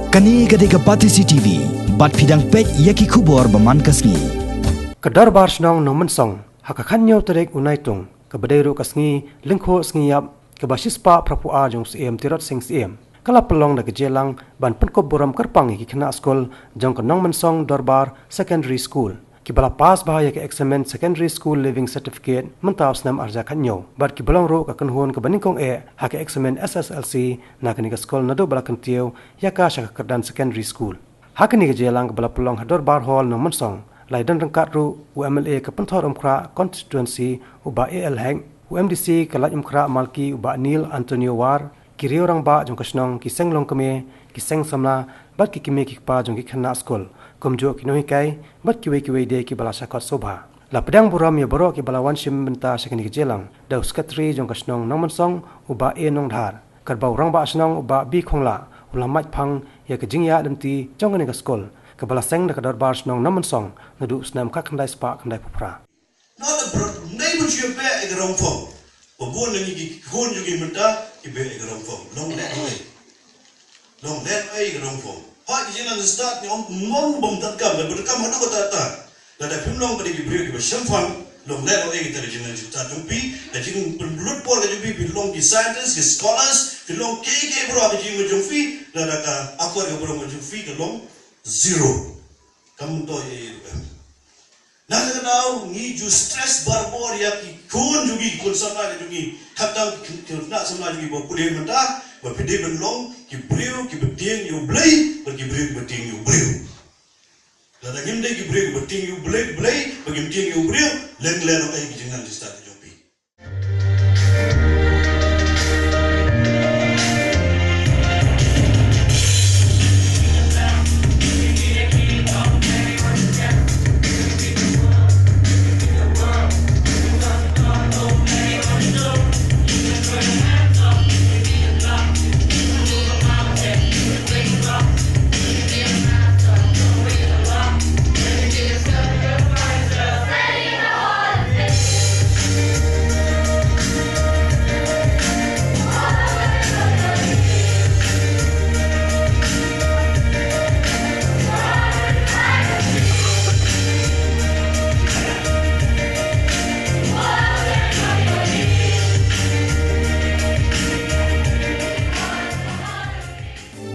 Kani gadega Pati CCTV, bat pidang pet yaki kubor baman kasngi. Kedar bar senong no mensong, hakakanyo terek unaitung, kebedero kasngi, lingko sngiap, kebasispa prapua jong CM tirot sing CM. Kala pelong da kejelang ban penkop boram kerpang ki kena skol jong kenong mensong dorbar secondary school. Kibala pas bahaya ke examen secondary school living certificate mentau senam arja kanyo. Bat kibalong ro ka kenhun ke baningkong ha ke examen SSLC na kini ke skol nado bala kentiau ya ka syaka kerdan secondary school. Ha kini kejelang kebala pelong hador bar hall no mensong. Lai dan rengkat ru UMLA ke pentor umkra constituency uba AL Heng, UMDC ke lat umkra Malki uba Neil Antonio War, kiri orang ba jong kesnong kiseng long keme, kiseng samna bat ki kime kikpa jong ki kena skol. Kumjo kinoi kai bat kiwe de ki bala sakot sobha. La pedang buram ya boro ki bala wanshim benta sakini kejelang. Da uskatri jong kesnong nong mensong uba e nong dhar. Kerbau orang ba senong uba bi khongla, ulamat phang ya kejingya denti jong ni skol. Kebala seng da kadar bar senong nong mensong nadu snam ka khandai spa khandai pupra. Na da nei bu chue pe e grong fong. Pobon ni ki khon ju ki menta ki be e grong fong. Long le oi. Long le oi grong fong. Pak jinan start ni om non bom tatkam da berkam hadu kata ta. Da pimlong pada ki brio ki besyamfang long le oi kita jinan start jumpi da jing penlut por ka jumpi pilong ki scientists ki scholars pilong ke bro ka jing jumpi da ka akor ka bro jumpi ka long zero. Kamu to e na ka daw ni ju stress barbor ya ki kun jugi kun sama jugi kadang na sama jugi bo kuliah menta ba pede benlong ki brio ki betien you blay ba ki brio betien you brio la da gimde ki brio betien you blay ba ki betien you brio len len ay ki jingan di start